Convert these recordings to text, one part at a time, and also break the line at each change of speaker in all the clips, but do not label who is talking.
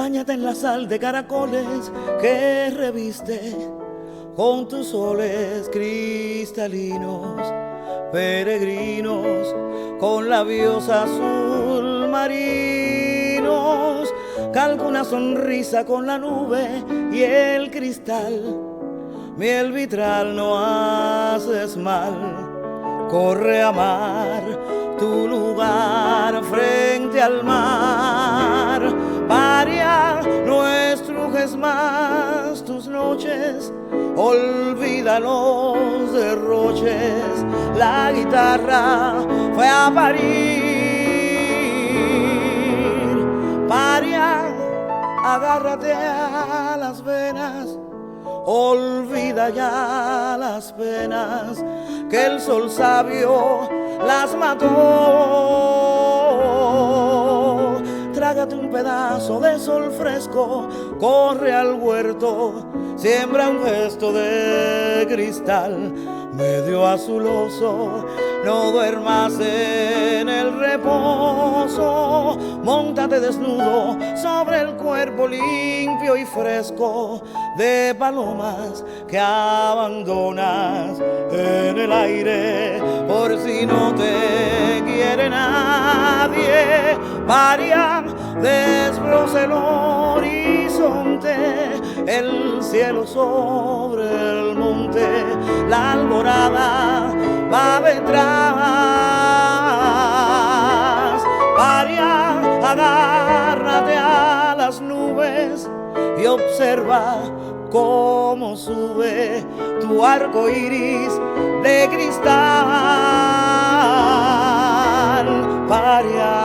Báñate en la sal de caracoles que reviste con tus soles cristalinos, peregrinos con labios azul marinos. Calca una sonrisa con la nube y el cristal, miel vitral, no haces mal. Corre a amar tu lugar frente al mar. Paria, no estrujes más tus noches, olvida los derroches. La guitarra fue a parir. Paria, agárrate a las venas, olvida ya las penas, que el sol sabio las mató. Trágate un pedazo de sol fresco, corre al huerto, siembra un gesto de cristal medio azuloso. No duermas en el reposo, móntate desnudo sobre el cuerpo limpio y fresco de palomas que abandonas en el aire por si no te quiere nadie. Paria, desbroce el horizonte, el cielo sobre el monte, la alborada va detrás. Paria, agárrate a las nubes y observa cómo sube tu arco iris de cristal. Paria.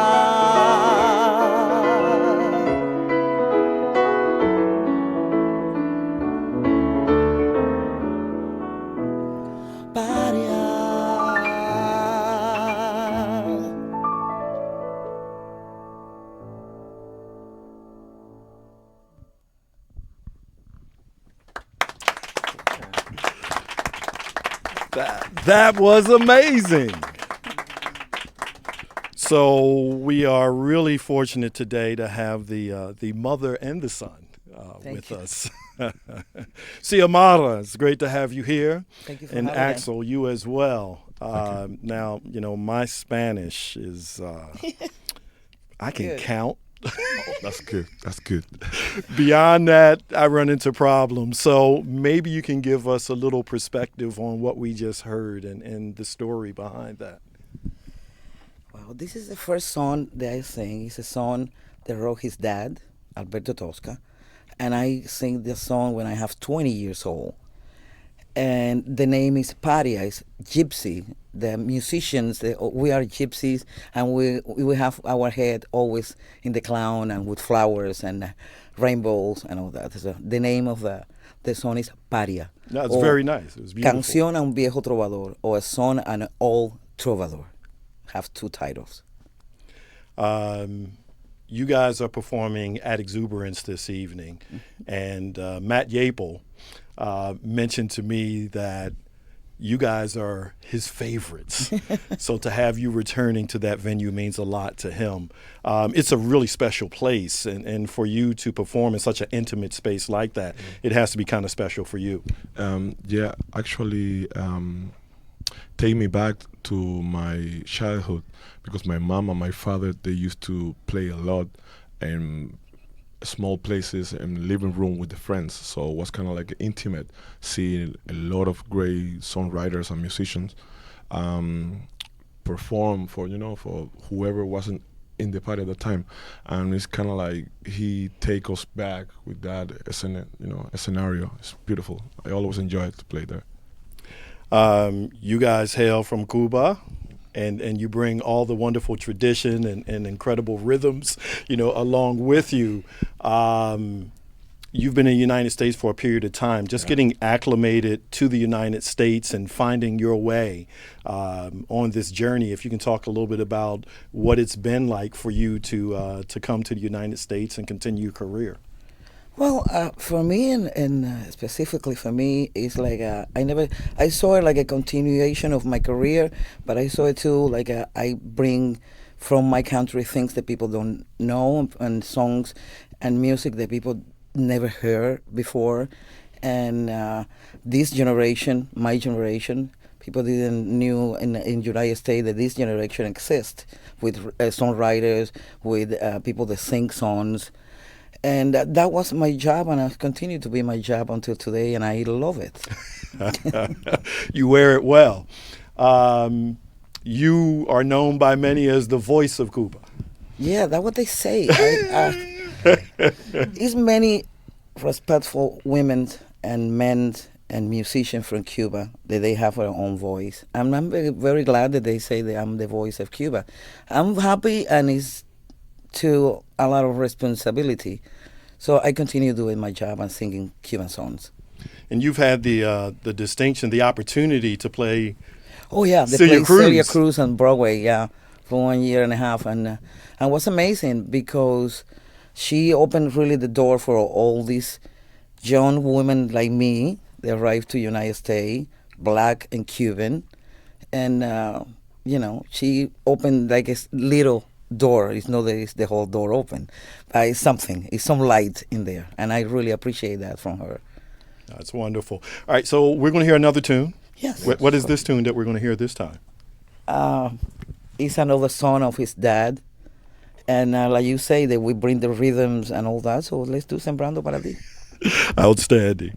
That was amazing. So we are really fortunate today to have the mother and the son with us. Xiomara, it's great to have you here.
Thank you for
and
having
Axel,
me.
you as well. Now, my Spanish is, I can
Good.
count.
That's good. That's good.
Beyond that, I run into problems. So maybe you can give us a little perspective on what we just heard and the story behind that.
Well, this is the first song that I sing. It's a song that wrote his dad, Alberto Tosca. And I sing this song when I have 20 years old. And the name is Paria, it's gypsy. The musicians, we are gypsies, and we have our head always in the clown and with flowers and rainbows and all that. So the name of the song is Paria.
That's very nice. It was beautiful.
Canción a un viejo trovador, or a song an old trovador. Have two titles.
You guys are performing at Exuberance this evening, and Matt Yapel mentioned to me that you guys are his favorites. So to have you returning to that venue means a lot to him. It's a really special place, and for you to perform in such an intimate space like that, it has to be kind of special for you.
Yeah, actually, take me back to my childhood, because my mom and my father, they used to play a lot in small places in living room with the friends. So it was kind of like intimate, seeing a lot of great songwriters and musicians perform for whoever wasn't in the party at the time. And it's kind of like he take us back with that scenario. It's beautiful. I always enjoy it to play there.
You guys hail from Cuba, and you bring all the wonderful tradition and incredible rhythms, along with you. You've been in the United States for a period of time. Just getting acclimated to the United States and finding your way on this journey. If you can talk a little bit about what it's been like for you to come to the United States and continue your career.
Well, for me, and specifically for me, it's like I saw it like a continuation of my career, but I saw it too like I bring from my country, things that people don't know, and songs and music that people never heard before. And this generation, my generation, people didn't knew in United States that this generation exists with songwriters, with people that sing songs. And that was my job, and it continued to be my job until today, and I love it.
You wear it well. You are known by many as the voice of Cuba.
Yeah, that's what they say. There's many respectful women and men and musicians from Cuba that they have their own voice. And I'm very, very glad that they say that I'm the voice of Cuba. I'm happy, and it's to a lot of responsibility. So I continue doing my job and singing Cuban songs.
And you've had the distinction, the opportunity to play.
Oh yeah, they
Celia
played
Cruz.
Celia Cruz on Broadway, yeah, for 1 year and a half, and it was amazing because she opened really the door for all these young women like me. They arrived to United States, black and Cuban, and she opened like a little door. It's not that it's the whole door open, but it's something. It's some light in there, and I really appreciate that from her.
That's wonderful. All right, so we're going to hear another tune.
Yes.
What is this tune that we're going to hear this time?
It's another song of his dad. And like you say, that we bring the rhythms and all that. So let's do Sembrando para ti.
Outstanding.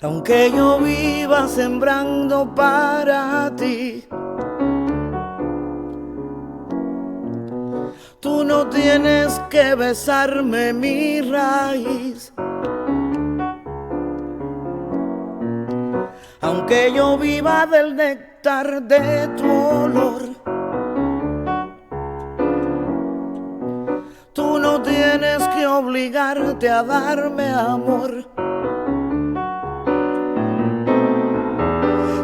Aunque yo viva sembrando para ti, tú no tienes que besarme mi raíz. Aunque yo viva del néctar de tu olor, tú no tienes que obligarte a darme amor.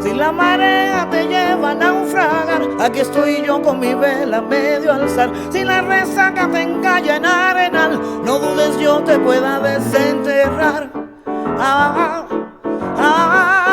Si la marea te lleva a naufragar, aquí estoy yo con mi vela medio alzar. Si la resaca te encalla en arenal, no dudes, yo te pueda desenterrar. Ah, ah, ah, ah, ah,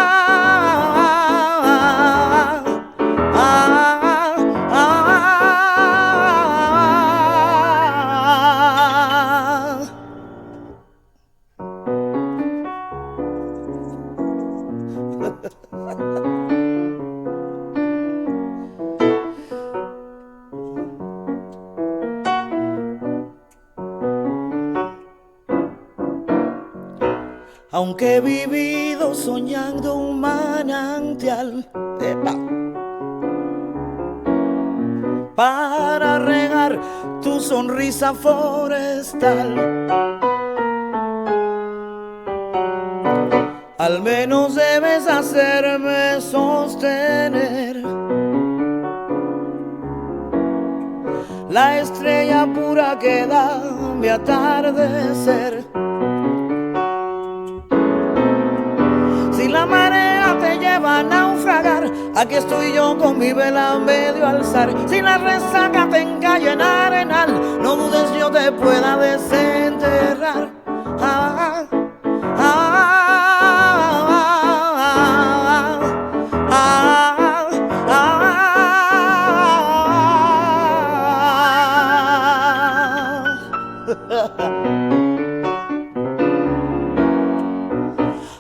Aunque he vivido soñando un manantial para regar tu sonrisa forestal, al menos debes hacerme sostener la estrella pura que da mi atardecer. Si la marea te lleva a naufragar, aquí estoy yo con mi vela medio alzar. Si la resaca te encalla en arenal, no dudes, yo te pueda desenterrar. Ah, ah, ah, ah, ah.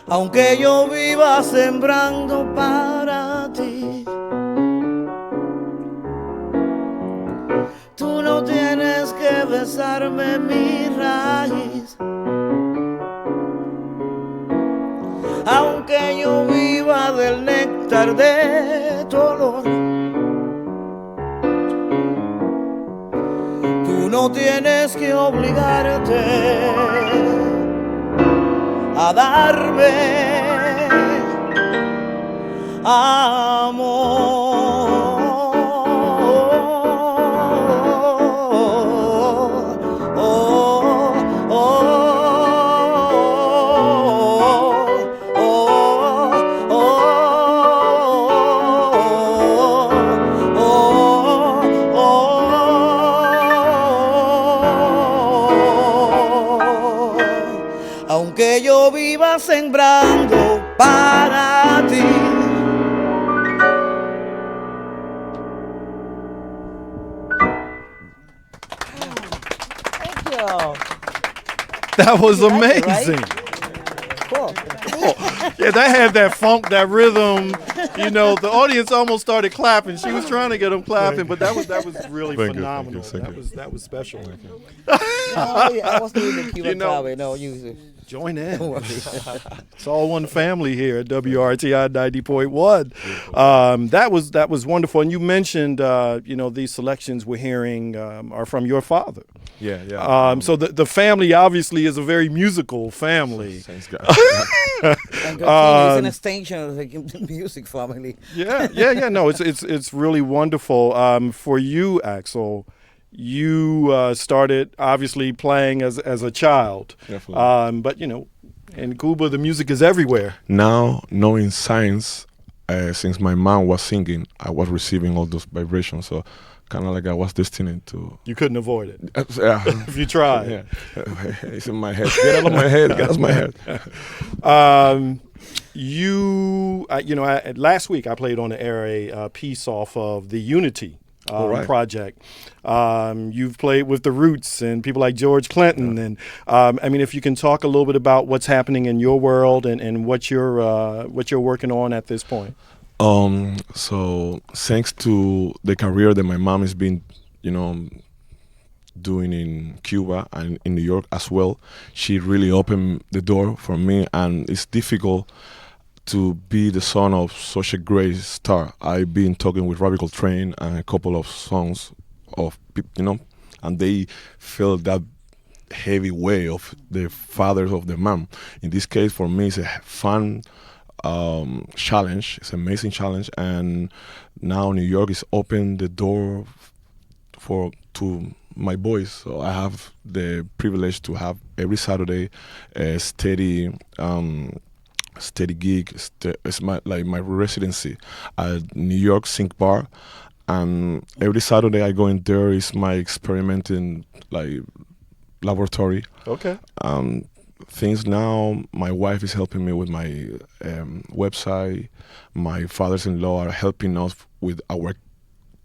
Aunque yo viva sembrando para ti, tú no tienes que besarme mi raíz. Aunque yo viva del néctar de tu olor, tú no tienes que obligarte a darme amor. Aunque yo viva sembrando para ti. Thank you.
That was
You like it, right?
amazing.
Cool.
Yeah, that had that funk, that rhythm. You know, the audience almost started clapping. She was trying to get them clapping, but that was really
Thank you,
phenomenal.
thank you.
That was special.
Oh, yeah, I was doing the Cuban
You know,
power. No, you.
Join in. It's all one family here at WRTI 90.1. That was wonderful. And you mentioned, these selections we're hearing are from your father.
Yeah.
So the family obviously is a very musical family.
Thanks, God.
And it's an extension of the music family.
Yeah. No, it's really wonderful. For you, Axel, you started obviously playing as a child.
Definitely.
But in Cuba, the music is everywhere.
Now, knowing science, since my mom was singing, I was receiving all those vibrations. So, kind of like I was destined to.
You couldn't avoid it
Yeah.
if you tried.
Yeah. It's in my head. Get out of my head. Get out of my head.
Last week I played on the air a piece off of the Unity
Right.
project. You've played with the Roots and people like George Clinton, and if you can talk a little bit about what's happening in your world and what you're working on at this point.
So thanks to the career that my mom has been, doing in Cuba and in New York as well, she really opened the door for me, and it's difficult to be the son of such a great star. I've been talking with Robbie Coltrane and a couple of songs of people, and they feel that heavy weight of the fathers of the man. In this case, for me, it's a fun challenge. It's an amazing challenge, and now New York is open the door to my boys. So I have the privilege to have every Saturday a steady gig. It's my residency at New York Sync Bar, and every Saturday I go in there. Is my experimenting laboratory.
Okay.
Things now. My wife is helping me with my website. My fathers-in-law are helping us with our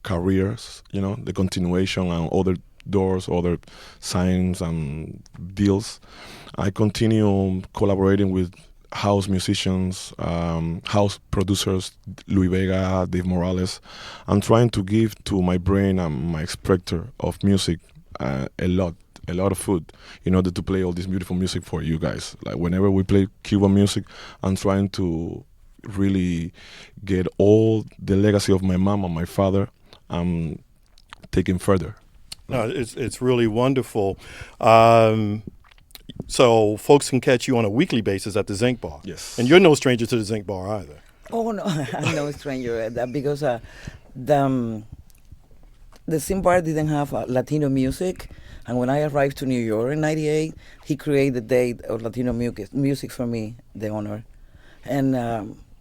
careers. The continuation and other doors, other signs and deals. I continue collaborating with house musicians, house producers, Louis Vega, Dave Morales. I'm trying to give to my brain and my specter of music a lot of food in order to play all this beautiful music for you guys. Like whenever we play Cuban music, I'm trying to really get all the legacy of my mom and my father taken further.
No, it's really wonderful. So folks can catch you on a weekly basis at the Zinc Bar.
Yes.
And you're no stranger to the Zinc Bar either.
Oh no, I'm no stranger at that because the Zinc Bar didn't have Latino music, and when I arrived to New York in '98, he created the day of Latino music for me, the honor, and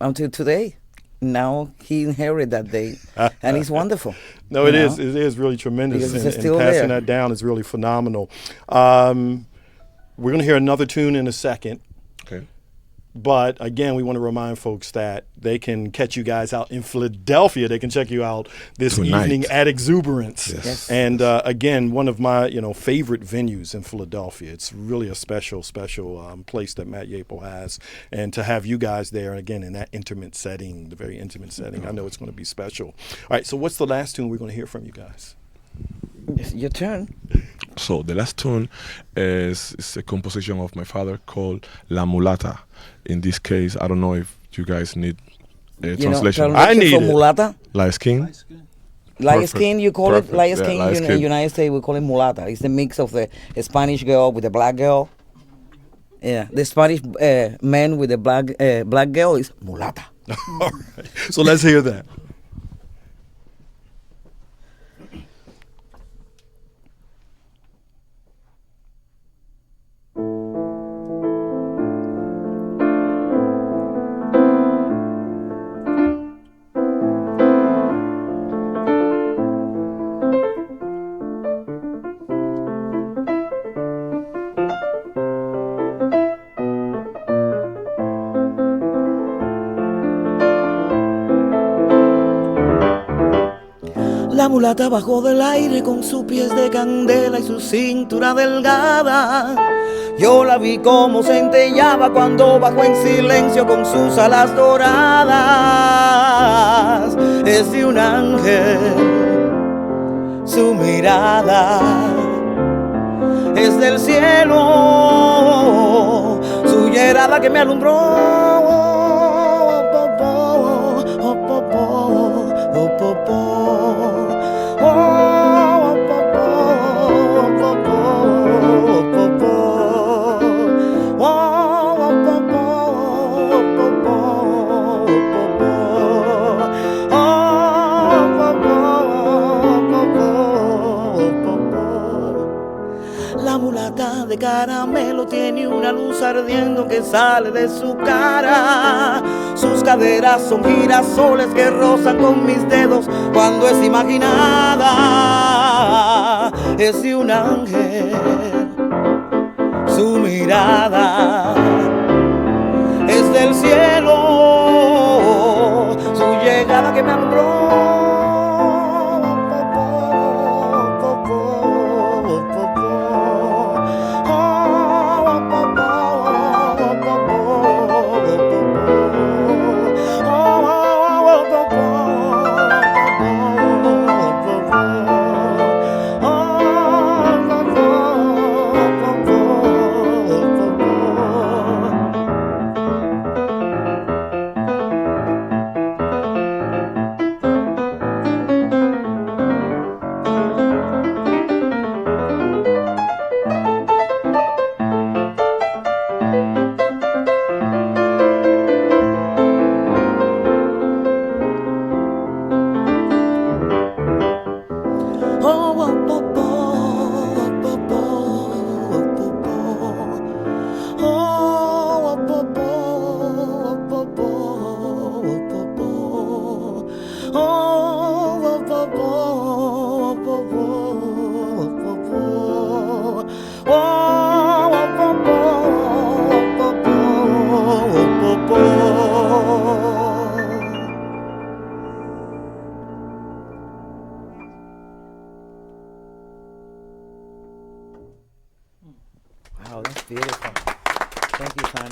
until today. Now he inherited that day, and it's wonderful.
No, it is. It is really tremendous, and
still
passing
there.
that down is really phenomenal. We're going to hear another tune in a second.
Okay.
But again, we want to remind folks that they can catch you guys out in Philadelphia. They can check you out this
Tonight.
evening at Exuberance.
Yes.
And again, one of my favorite venues in Philadelphia. It's really a special place that Matt Yapel has. And to have you guys there, and again, in that intimate setting, the very intimate setting, I know it's going to be special. All right, so what's the last tune we're going to hear from you guys?
It's your turn.
So the last tune is a composition of my father called La Mulata. In this case, I don't know if you guys need a translation.
I need
for
it.
mulata.
Light skin.
Light
Perfect.
skin, you call
Perfect.
it light
Yeah,
skin.
light
In the
skin.
United States, we call it mulata. It's the mix of the Spanish girl with the black girl. Yeah, the Spanish man with the black girl is mulata.
All right. So let's hear that.
La mulata bajó del aire con sus pies de candela y su cintura delgada. Yo la vi como centellaba cuando bajó en silencio con sus alas doradas. Es de un ángel su mirada, es del cielo su llegada que me alumbró. La mulata de caramelo tiene una luz ardiendo que sale de su cara. Sus caderas son girasoles que rozan con mis dedos cuando es imaginada. Es de un ángel su mirada, es del cielo su llegada que me alumbró. Wow, that's beautiful. Thank you, son.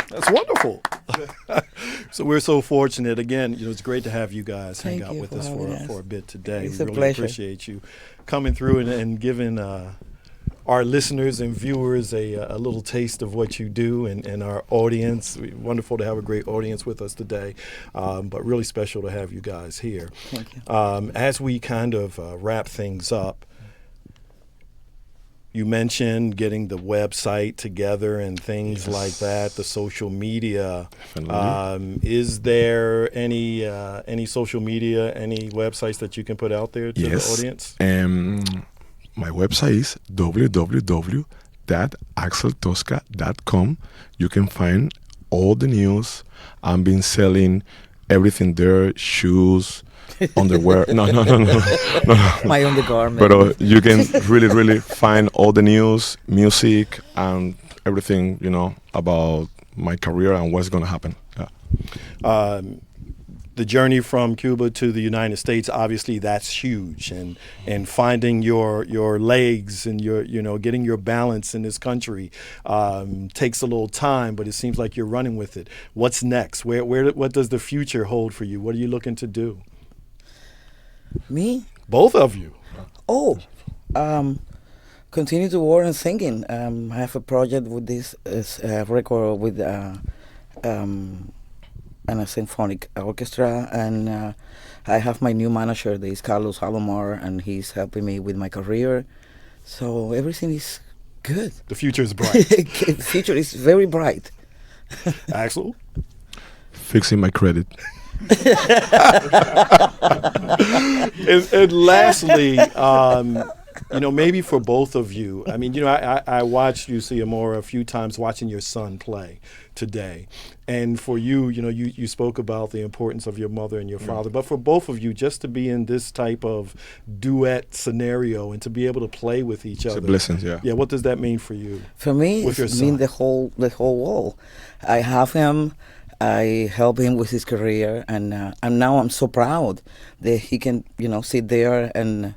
That's wonderful. So we're so fortunate. Again, it's great to have you guys hang
Thank
out
you
with
for
us
having us.
for a bit today.
It's
We
a
really
pleasure.
appreciate you coming through and giving our listeners and viewers a little taste of what you do and our audience. Wonderful to have a great audience with us today, but really special to have you guys here.
Thank you.
As we kind of wrap things up, you mentioned getting the website together and things like that, the social media. Is there any social media, any websites that you can put out there to the audience?
My website is www.axeltosca.com. You can find all the news. I've been selling everything there, shoes, underwear. No.
My undergarment.
But you can really find all the news, music, and everything, about my career and what's going to happen. Yeah.
The journey from Cuba to the United States, obviously that's huge, and finding your legs and your getting your balance in this country takes a little time, but it seems like you're running with it. What's next? What does the future hold for you? What are you looking to do?
Me?
Both of you.
Continue to work on singing. I have a project with this record with and a symphonic orchestra, and I have my new manager, this Carlos Alomar, and he's helping me with my career. So everything is good.
The future is bright.
The future is very bright.
Axel?
Fixing my credit.
And lastly, maybe for both of you, I mean, I watched you, Xiomara, a few times watching your son play today. And for you, you spoke about the importance of your mother and your father. But for both of you, just to be in this type of duet scenario and to be able to play with each other.
It's a blessing, yeah.
Yeah, what does that mean for you?
For me,
With your
it's mean
son.
the whole world. I have him. I help him with his career, and now I'm so proud that he can, sit there and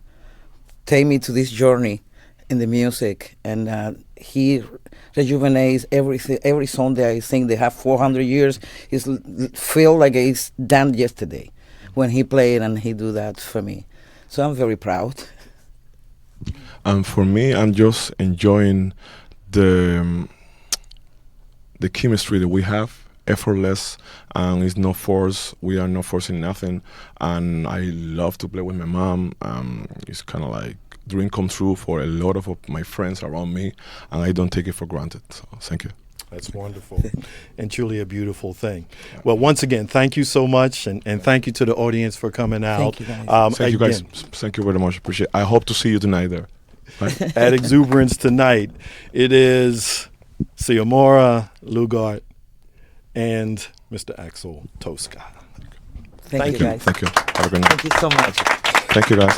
take me to this journey in the music, and he rejuvenates everything. Every song that I sing, they have 400 years. It's feel like it's done yesterday when he played, and he do that for me. So I'm very proud.
And for me, I'm just enjoying the chemistry that we have, effortless, and it's no force. We are not forcing nothing, and I love to play with my mom. It's kind of like dream come true for a lot of my friends around me, and I don't take it for granted. So thank you.
That's wonderful and truly a beautiful thing. Well, once again, thank you so much, and thank you to the audience for coming out.
Thank you, guys.
Thank you guys. Thank you very much. Appreciate it. I hope to see you tonight there. Right?
At Exuberance tonight, it is Xiomara Laugart and Mr. Axel Tosca.
Thank you, guys.
Thank you. Have a good night.
Thank you so much.
Thank you, guys.